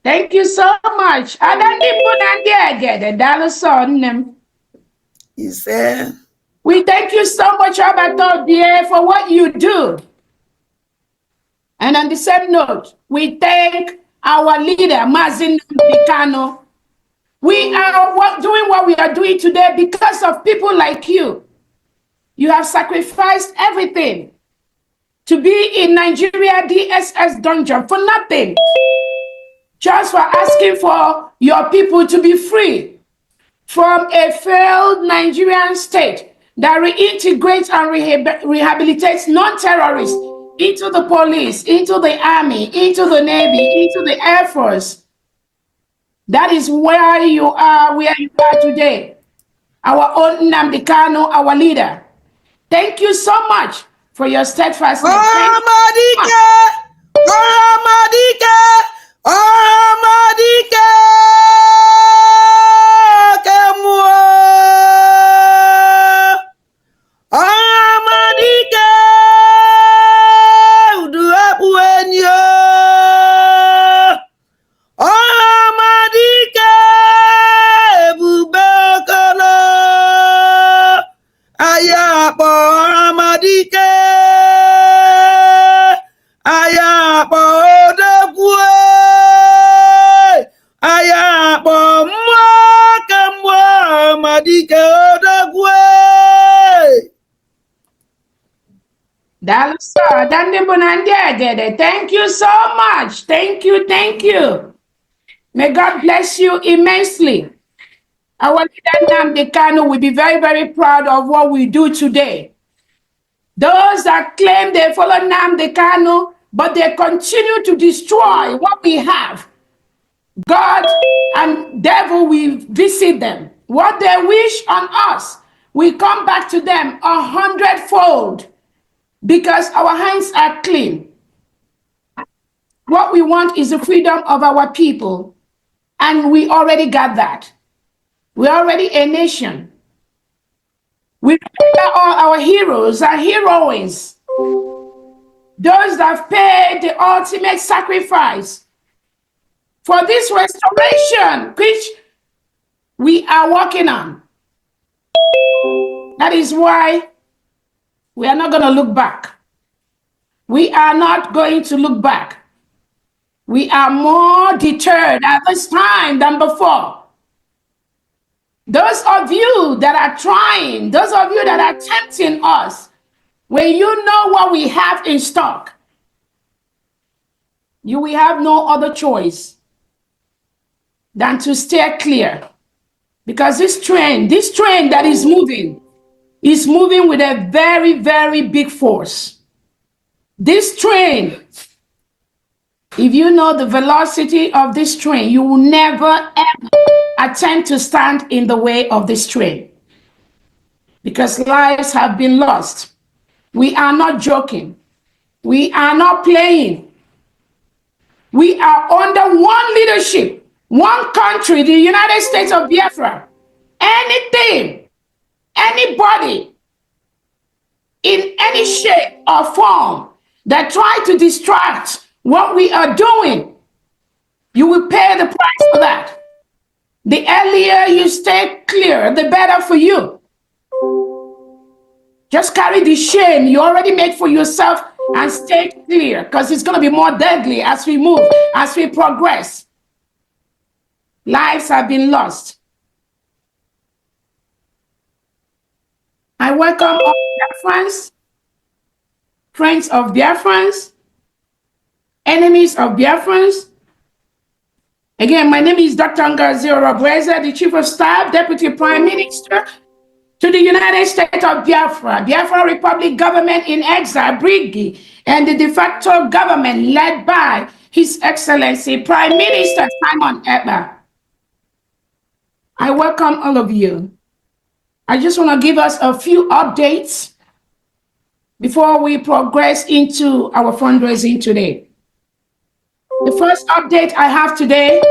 Thank you so much. We thank you so much, Abato, for what you do. And on the same note, we thank our leader, Mazin Bikano. We are doing what we are doing today because of people like you. You have sacrificed everything to be in Nigeria DSS dungeon for nothing. Just for asking for your people to be free from a failed Nigerian state that reintegrates and rehabilitates non-terrorists into the police, into the army, into the navy, into the air force. That is where you are today. Our own Nnamdi Kanu, our leader. Thank you so much for your steadfastness. Thank you so much. Thank you. Thank you. May God bless you immensely. Our leader Nnamdi Kanu will be very, very proud of what we do today. Those that claim they follow Nnamdi Kanu, but they continue to destroy what we have. God and devil will visit them. What they wish on us, we come back to them 100-fold because our hands are clean. What we want is the freedom of our people, and we already got that. We're already a nation. We remember all our heroes and heroines, those that paid the ultimate sacrifice for this restoration, which we are working on. That is why we are not going to look back. We are not going to look back. We are more deterred at this time than before. Those of you that are trying, those of you that are tempting us, when you know what we have in stock, you will have no other choice than to steer clear. Because this train that is moving with a very, very big force. This train, if you know the velocity of this train, you will never, ever attempt to stand in the way of this train. Because lives have been lost. We are not joking. We are not playing. We are under one leadership, one country, the United States of Biafra. Anything, anybody, in any shape or form that try to distract what we are doing, you will pay the price for that. The earlier you stay clear, the better for you. Just carry the shame you already made for yourself and stay clear, because it's going to be more deadly as we move, as we progress. Lives have been lost. I welcome all Biafrans, friends of Biafrans, enemies of Biafrans. Again, my name is Dr. Ngozi Orabueze, the Chief of Staff, Deputy Prime Minister to the United States of Biafra, Biafra Republic government in exile, Brigi, and the de facto government led by His Excellency Prime Minister Simon Ekpa. I welcome all of you. I just want to give us a few updates before we progress into our fundraising today. The first update I have today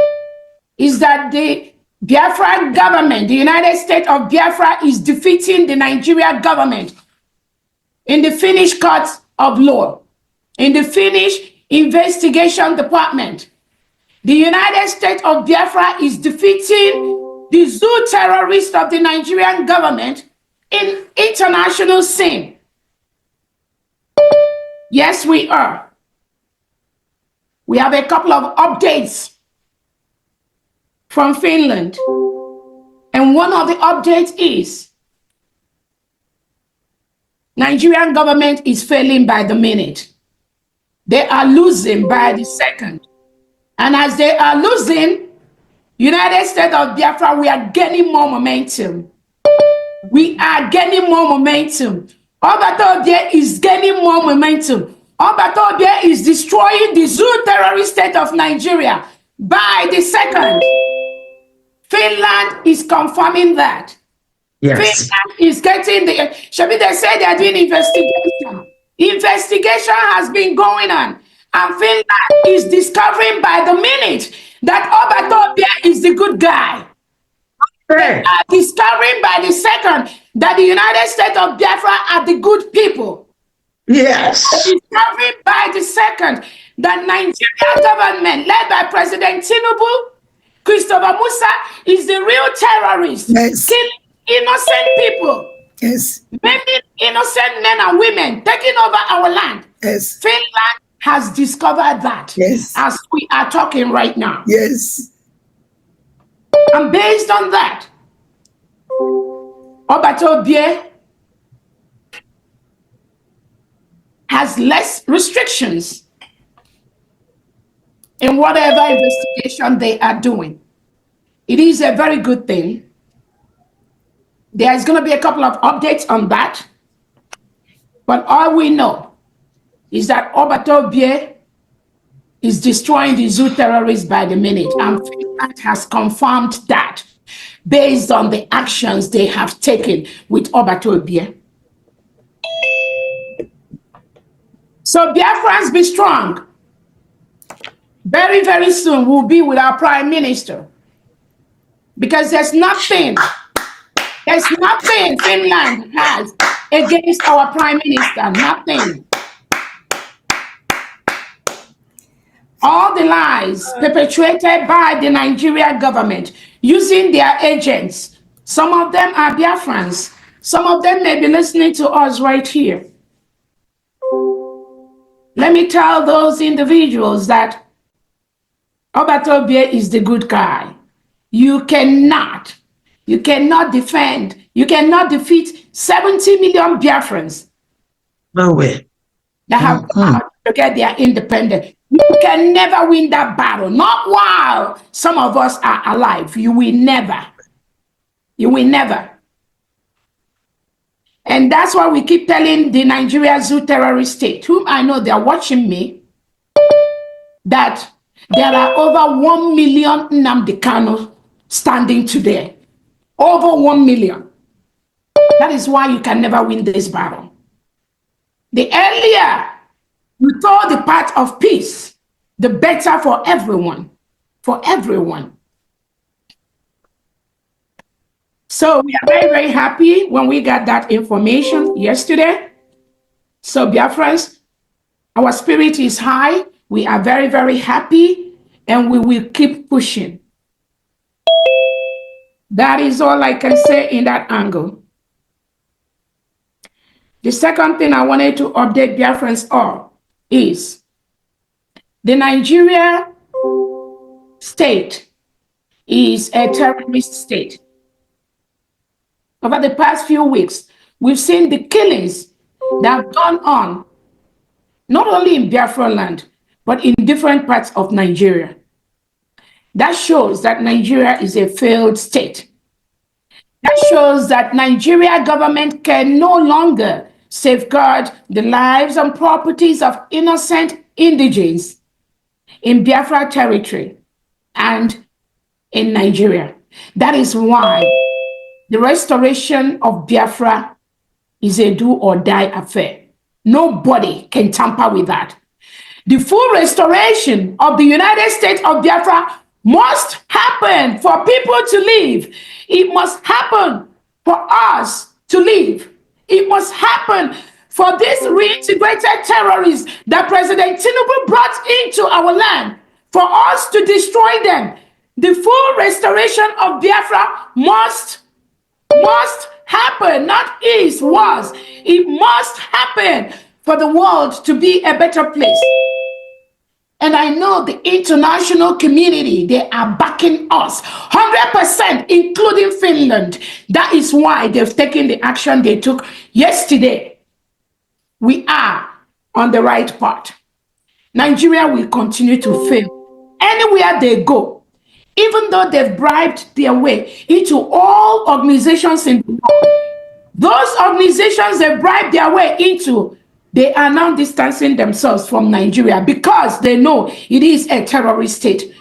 is that the Biafra government, the United States of Biafra, is defeating the Nigeria government in the Finnish court of law, in the Finnish investigation department. The United States of Biafra is defeating the zoo terrorists of the Nigerian government in international scene. Yes, we are. We have a couple of updates from Finland. And one of the updates is Nigerian government is failing by the minute. They are losing by the second. And as they are losing, United States of Biafra, we are gaining more momentum. We are gaining more momentum. Obatobie is gaining more momentum. Obatobie is destroying the zoo terrorist state of Nigeria by the second. Finland is confirming that. Yes. Finland is getting the... Shabi, they say they are doing investigation. Investigation has been going on. And Finland is discovering by the minute that Obatobie is the good guy. They are discovering by the second that the United States of Biafra are the good people. Yes. Discovering by the second that Nigerian government, led by President Tinubu, Christopher Musa, is the real terrorist. Yes. Killing innocent people. Yes. Making innocent men and women, taking over our land. Yes. Finland has discovered that. Yes. As we are talking right now. Yes. And based on that, Obatobie has less restrictions in whatever investigation they are doing. It is a very good thing. There's going to be a couple of updates on that. But all we know is that Obatobie is destroying the zoo terrorists by the minute. And Finland has confirmed that based on the actions they have taken with Obatobie. So Biafrans, be strong. Very, very soon we'll be with our Prime Minister. Because there's nothing Finland has against our Prime Minister, nothing. All the lies perpetrated by the Nigerian government using their agents. Some of them are Biafrans. Some of them may be listening to us right here. Let me tell those individuals that Obatobie is the good guy. You cannot defend, you cannot defeat 70 million Biafrans. No way. That have come out to get their independence. You can never win that battle. Not while some of us are alive. You will never. You will never. And that's why we keep telling the Nigeria zoo terrorist state, whom I know they are watching me, that there are over 1 million Nnamdi Kanu standing today. Over 1 million. That is why you can never win this battle. The earlier you told the path of peace, the better for everyone. For everyone. So we are very, very happy when we got that information yesterday. So Biafrans, our spirit is high. We are very, very happy and we will keep pushing. That is all I can say in that angle. The second thing I wanted to update Biafrans on is the Nigeria state is a terrorist state. Over the past few weeks, we've seen the killings that have gone on, not only in Biafra land, but in different parts of Nigeria. That shows that Nigeria is a failed state. That shows that Nigeria government can no longer safeguard the lives and properties of innocent indigents in Biafra territory and in Nigeria. That is why the restoration of Biafra is a do or die affair. Nobody can tamper with that. The full restoration of the United States of Biafra must happen for people to live. It must happen for us to live. It must happen for this reintegrated terrorists that President Tinubu brought into our land, for us to destroy them. The full restoration of Biafra must happen, not was. It must happen for the world to be a better place. And I know the international community, they are backing us 100%, including Finland. That is why they've taken the action they took yesterday. We are on the right path. Nigeria will continue to fail anywhere they go, even though they've bribed their way into all organizations in the world. Those organizations they bribed their way into, they are now distancing themselves from Nigeria because they know it is a terrorist state.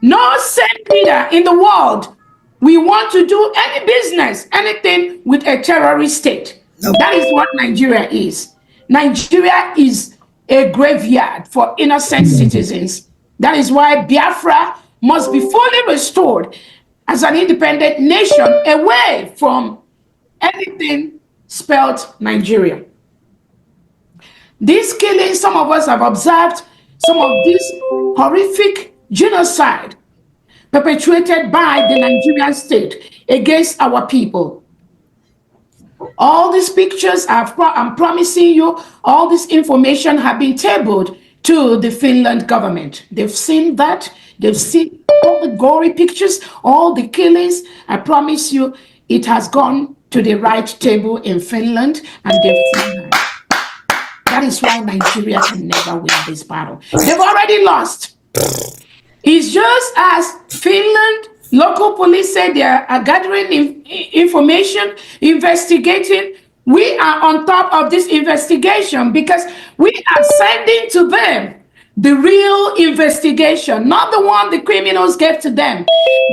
No sane leader in the world we want to do any business, anything with a terrorist state. That is what Nigeria is. Nigeria is a graveyard for innocent citizens. That is why Biafra must be fully restored as an independent nation away from anything spelled Nigeria. These killings, some of us have observed some of this horrific genocide perpetrated by the Nigerian state against our people. All these pictures, I'm promising you, all this information have been tabled to the Finland government. They've seen that. They've seen all the gory pictures, all the killings. I promise you, it has gone to the right table in Finland, and they've seen that. That is why Nigeria can never win this battle. They've already lost. It's just as Finland, local police said they are gathering information, investigating. We are on top of this investigation because we are sending to them the real investigation, not the one the criminals gave to them.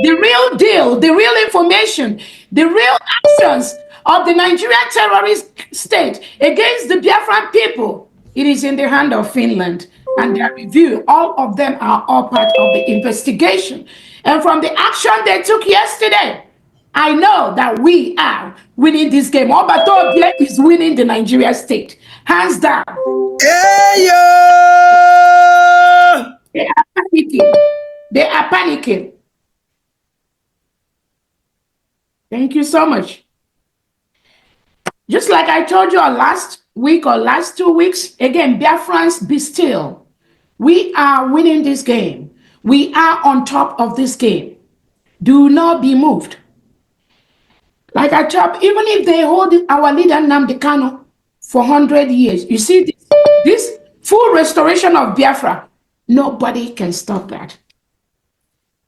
The real deal, the real information, the real actions of the Nigerian terrorist state against the Biafran people. It is in the hand of Finland, and their review, all of them are all part of the investigation. And from the action they took yesterday, I know that we are winning this game. Obatobie is winning the Nigeria state, hands down. Hey, yo! They are panicking. They are panicking. Thank you so much. Just like I told you last week or last 2 weeks, again, Biafrans, be still. We are winning this game. We are on top of this game. Do not be moved. Like I told, even if they hold our leader Nnamdi Kanu for 100 years, you see this full restoration of Biafra, nobody can stop that.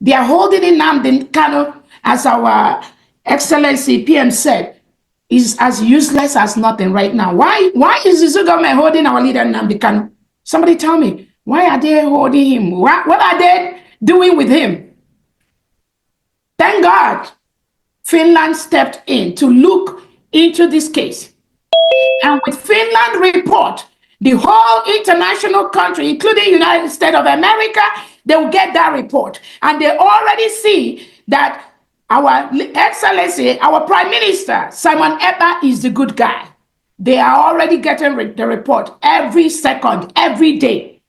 They are holding Nnamdi Kanu, as our Excellency PM said, is as useless as nothing right now. Why is the government holding our leader Nnamdi Kanu? Somebody tell me, why are they holding him? What are they doing with him? Thank God Finland stepped in to look into this case. And with Finland report, the whole international country, including United States of America, they will get that report. And they already see that our Excellency, our Prime Minister, Simon Ekpa, is the good guy. They are already getting the report every second, every day.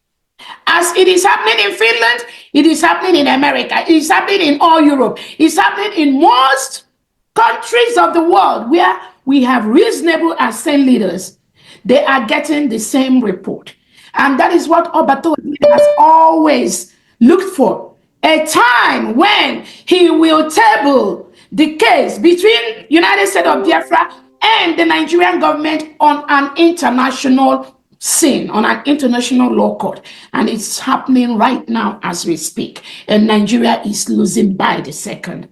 As it is happening in Finland, it is happening in America, it is happening in all Europe, it's happening in most countries of the world where we have reasonable and sane leaders. They are getting the same report. And that is what Obatobie has always looked for. A time when he will table the case between United States of Biafra and the Nigerian government on an international scene, on an international law court. And it's happening right now as we speak. And Nigeria is losing by the second.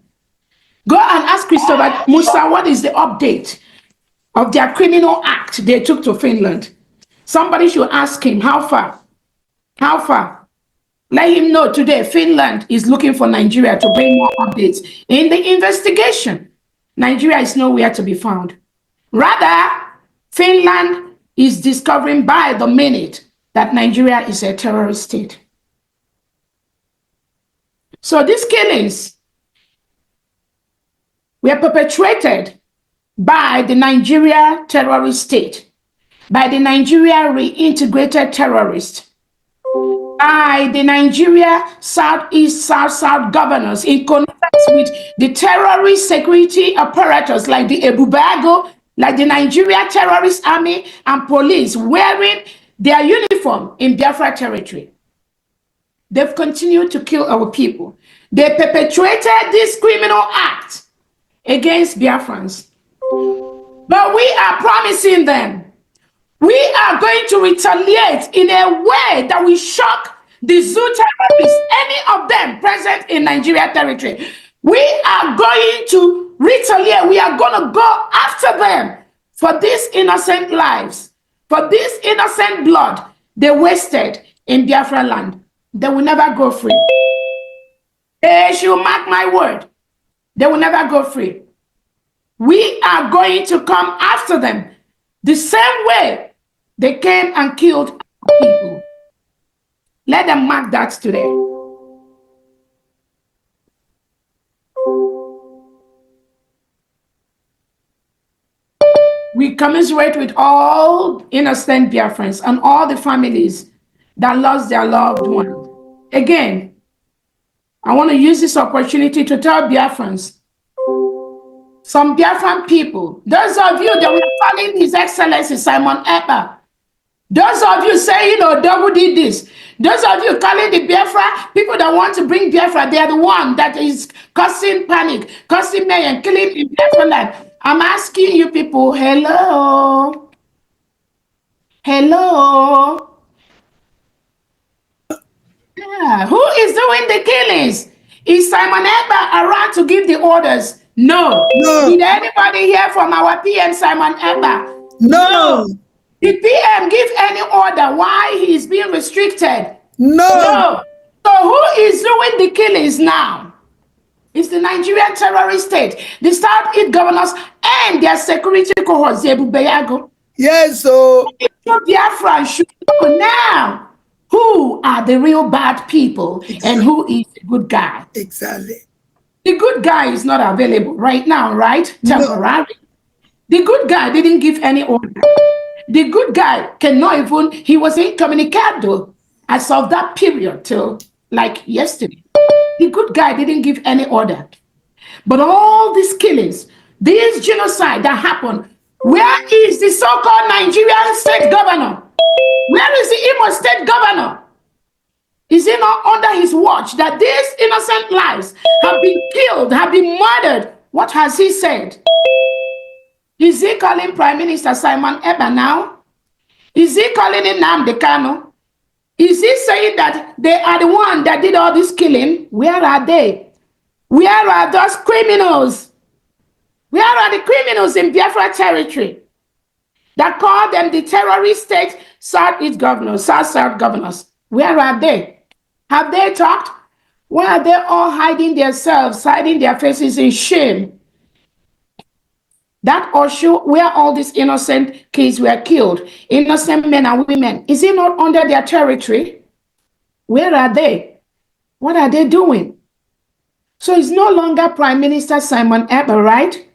Go and ask Christopher Musa what is the update of their criminal act they took to Finland. Somebody should ask him how far. How far? Let him know today Finland is looking for Nigeria to bring more updates in the investigation. Nigeria is nowhere to be found. Rather, Finland is discovering by the minute that Nigeria is a terrorist state. So these killings were perpetrated by the Nigeria terrorist state, by the Nigeria reintegrated terrorists, by the Nigeria Southeast South governors in contact with the terrorist security apparatus like the Ebubago, like the Nigeria terrorist army and police wearing their uniform in Biafra territory. They've continued to kill our people. They perpetrated this criminal act against Biafrans. But we are promising them we are going to retaliate in a way that will shock the zoo terrorists, any of them present in Nigeria territory. We are going to retaliate. We are going to go after them for these innocent lives, for this innocent blood they wasted in Biafra land. They will never go free. They should mark my word. They will never go free. We are going to come after them the same way they came and killed people. Let them mark that today. We commiserate with all innocent Biafrans and all the families that lost their loved ones. Again, I want to use this opportunity to tell Biafrans, some Biafran people, those of you that were calling His Excellency Simon Ekpa, those of you saying, Double did this, those of you calling the Biafra, people that want to bring Biafra, they are the one that is causing panic, causing mayhem, killing in Biafra land. I'm asking you people, hello? Hello? Yeah, who is doing the killings? Is Simon Ekpa around to give the orders? No. Did anybody hear from our PM, Simon Ekpa? No. Did PM give any order why he is being restricted? No. So who is doing the killings now? It's the Nigerian terrorist state, the Southeast governors and their security cohorts, Ebubago. Yes, so Biafra should know now who are the real bad people and who is the good guy. Exactly. The good guy is not available right now, right? Temporary. No. The good guy didn't give any order. The good guy cannot even, he was incommunicado as of that period till like yesterday. The good guy didn't give any order. But all these killings, this genocide that happened, where is the so-called Nigerian state governor? Where is the Imo state governor? Is it not under his watch that these innocent lives have been killed, have been murdered? What has he said? Is he calling Prime Minister Simon Ekpa now? Is he calling him Nnamdi Kanu? Is he saying that they are the one that did all this killing? Where are they? Where are those criminals? Where are the criminals in Biafra territory that call them the terrorist state Southeast governors, South governors? Where are they? Have they talked? Why are they all hiding themselves, hiding their faces in shame? That Oshu, where all these innocent kids were killed, innocent men and women, is it not under their territory? Where are they? What are they doing? So it's no longer Prime Minister Simon Ekpa, right?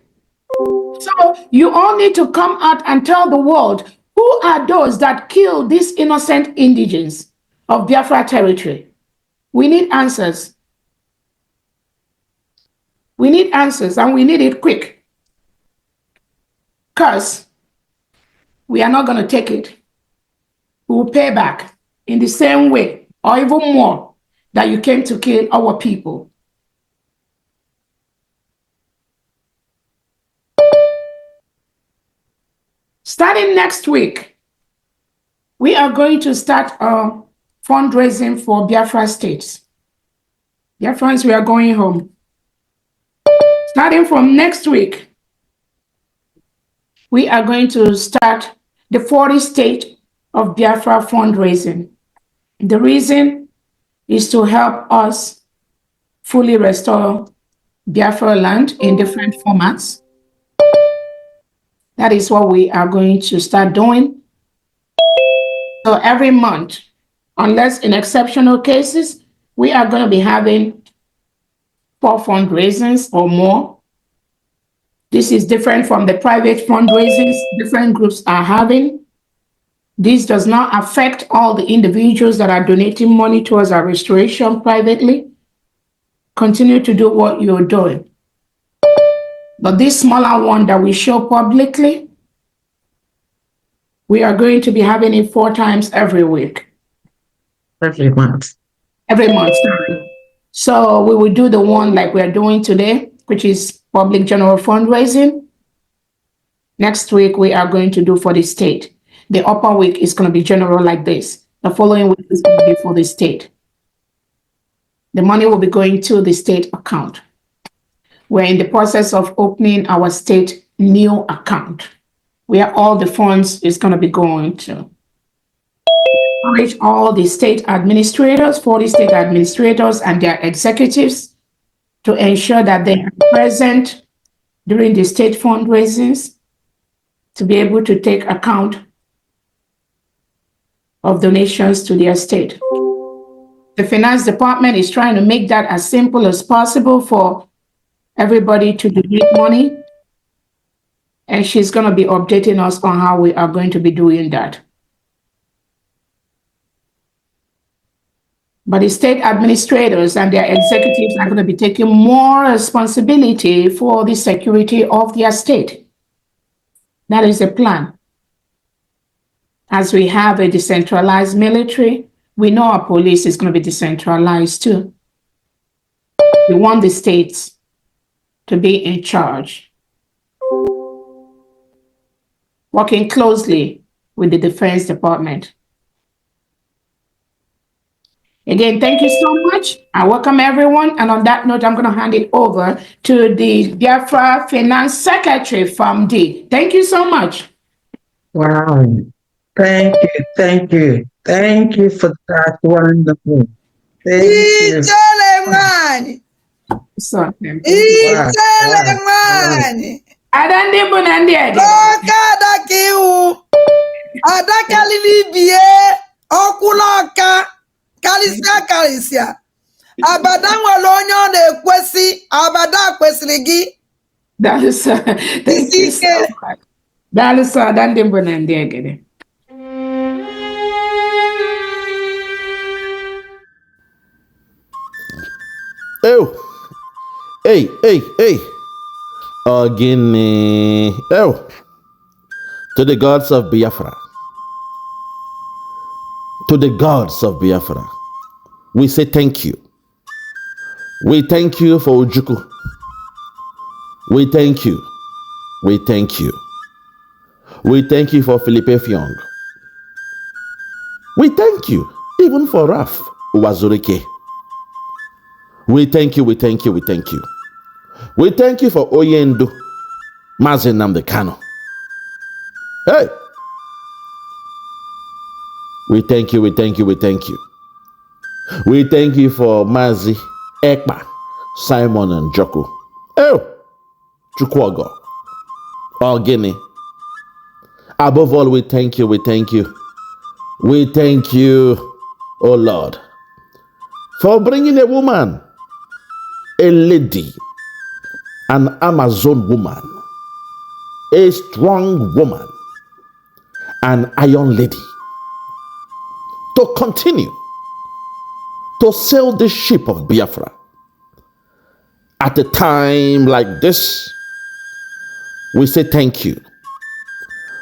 So you all need to come out and tell the world who are those that killed these innocent indigents of Biafra territory. We need answers. We need answers, and we need it quick. Because we are not going to take it. We will pay back in the same way, or even more, that you came to kill our people. Starting next week, we are going to start fundraising for Biafra states. Biafrans, we are going home. Starting from next week, we are going to start the 40 state of Biafra fundraising. The reason is to help us fully restore Biafra land in different formats. That is what we are going to start doing. So every month, unless in exceptional cases, we are going to be having 4 fundraisings or more. This is different from the private fundraisings different groups are having. This does not affect all the individuals that are donating money towards our restoration privately. Continue to do what you're doing. But this smaller one that we show publicly, we are going to be having it 4 times every week. Every month. Every month, sorry. So we will do the one like we're doing today, which is public general fundraising. Next week, we are going to do for the state. The upper week is going to be general like this. The following week is going to be for the state. The money will be going to the state account. We're in the process of opening our state new account where all the funds is going to be going to. Encourage all the state administrators, 40 state administrators and their executives to ensure that they are present during the state fundraisings to be able to take account of donations to their state. The finance department is trying to make that as simple as possible for everybody to donate money. And she's going to be updating us on how we are going to be doing that. But the state administrators and their executives are going to be taking more responsibility for the security of their state. That is the plan. As we have a decentralized military, we know our police is going to be decentralized too. We want the states to be in charge, working closely with the Defense Department. Again, thank you so much. I welcome everyone. And on that note, I'm going to hand it over to the Biafra Finance Secretary from D. Thank you so much. Wow. Thank you. Thank you. Thank you for that. Wonderful. Thank you. So, Kalisia. Abada nwere onye ọ na-ekwesị, abada kwesịrị gị. That is thank you so much. That is Adandimbo Nandi again. Oh, hey. Guinea. Oh, to the gods of Biafra. To the gods of Biafra. We say thank you. We thank you for Ujuku. We thank you. We thank you. We thank you for Philippe Fiong. We thank you even for Raf Uwazurike. We thank you, we thank you, we thank you. We thank you for Oyendo Mazi Nnamdi Kanu. Hey! We thank you, we thank you, we thank you. We thank you for Mazi Ekpa, Simon and Joko. Oh! Chukwogo. Ogini. Above all, we thank you, we thank you. We thank you, oh Lord, for bringing a woman, a lady, an Amazon woman, a strong woman, an iron lady, to continue to sail the ship of Biafra. At a time like this, we say thank you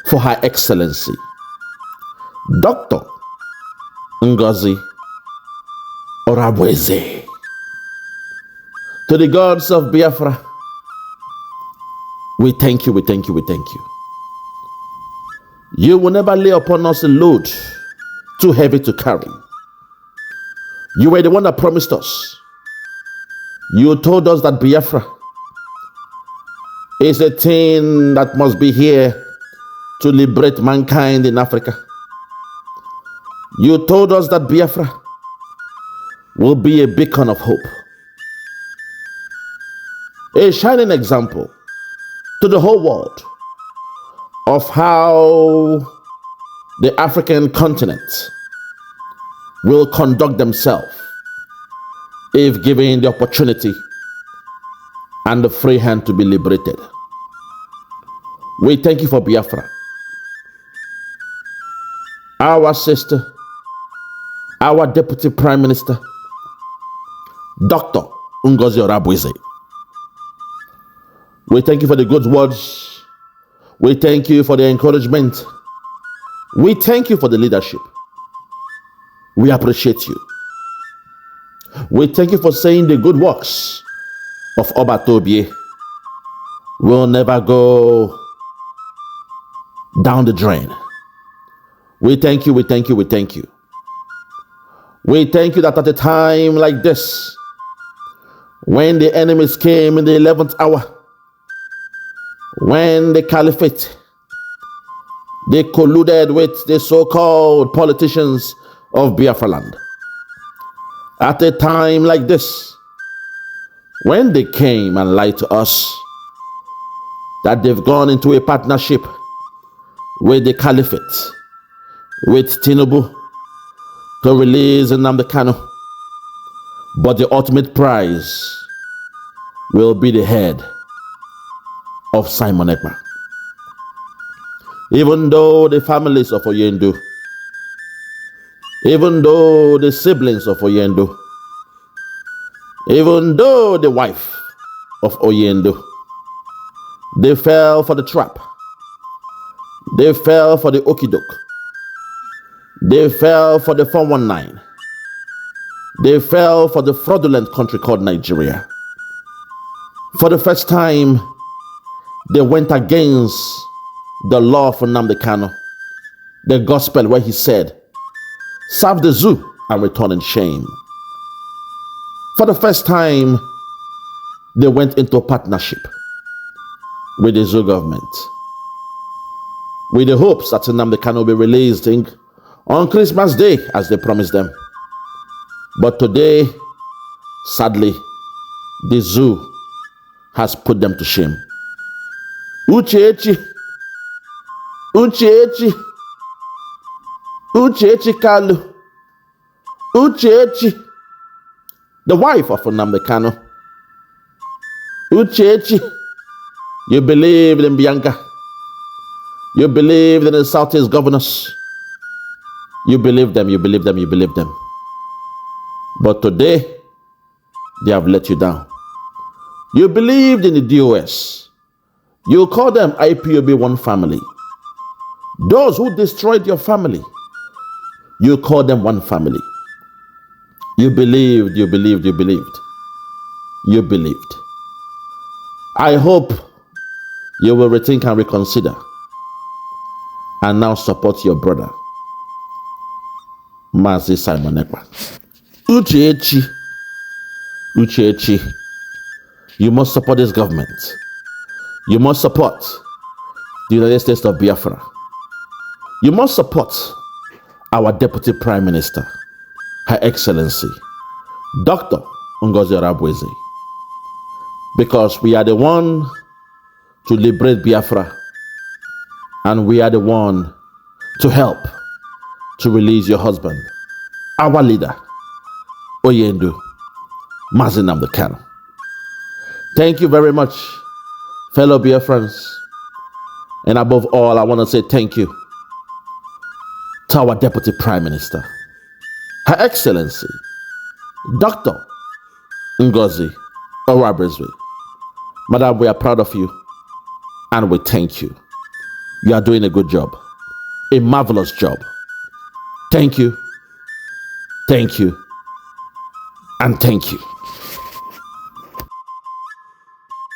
for Her Excellency, Dr. Ngozi Orabueze. To the gods of Biafra, we thank you, we thank you, we thank you. You will never lay upon us a load too heavy to carry. You were the one that promised us. You told us that Biafra is a thing that must be here to liberate mankind in Africa. You told us that Biafra will be a beacon of hope, a shining example to the whole world of how the African continent will conduct themselves if given the opportunity and the free hand to be liberated. We thank you for Biafra, our sister, our Deputy Prime Minister, Dr. Ngozi Orabueze. We thank you for the good words. We thank you for the encouragement. We thank you for the leadership. We appreciate you. We thank you for saying the good works of Obatobie will never go down the drain. We thank you, we thank you, we thank you. We thank you that at a time like this, when the enemies came in the 11th hour, when the caliphate, they colluded with the so-called politicians of Biafra land. At a time like this, when they came and lied to us that they've gone into a partnership with the caliphate, with Tinubu, to release Nnamdi Kanu, but the ultimate prize will be the head of Simon Ekpa. Even though the families of Oyendo, even though the siblings of Oyendo, even though the wife of Oyendo, they fell for the trap. They fell for the okidok. They fell for the 419. They fell for the fraudulent country called Nigeria. For the first time, they went against the law for Nnamdi Kanu, the gospel where he said, serve the zoo and return in shame. For the first time, they went into a partnership with the zoo government, with the hopes that Nnamdi Kanu will be released on Christmas Day as they promised them. But today, sadly, the zoo has put them to shame. Uchechi Kalu, Uchechi, the wife of Nnamdi Kanu. Uchechi, you believed in Bianca. You believed in the Southeast governors. You believe them, you believe them, you believe them. But today, they have let you down. You believed in the DOS. You call them IPOB one family. Those who destroyed your family, you call them one family. You believed, you believed, you believed. You believed. I hope you will rethink and reconsider and now support your brother, Mazi Simon Ekpa. Uchechi, you must support this government. You must support the United States of Biafra. You must support our Deputy Prime Minister, Her Excellency, Dr. Ngozi Orabueze, because we are the one to liberate Biafra, and we are the one to help to release your husband, our leader, Oyendo, Mazi Nnamdi Kanu. Thank you very much, fellow Biafrans. And above all, I want to say thank you to our Deputy Prime Minister, Her Excellency, Dr. Ngozi Orabueze. Madam, we are proud of you and we thank you. You are doing a good job, a marvelous job. Thank you, and thank you.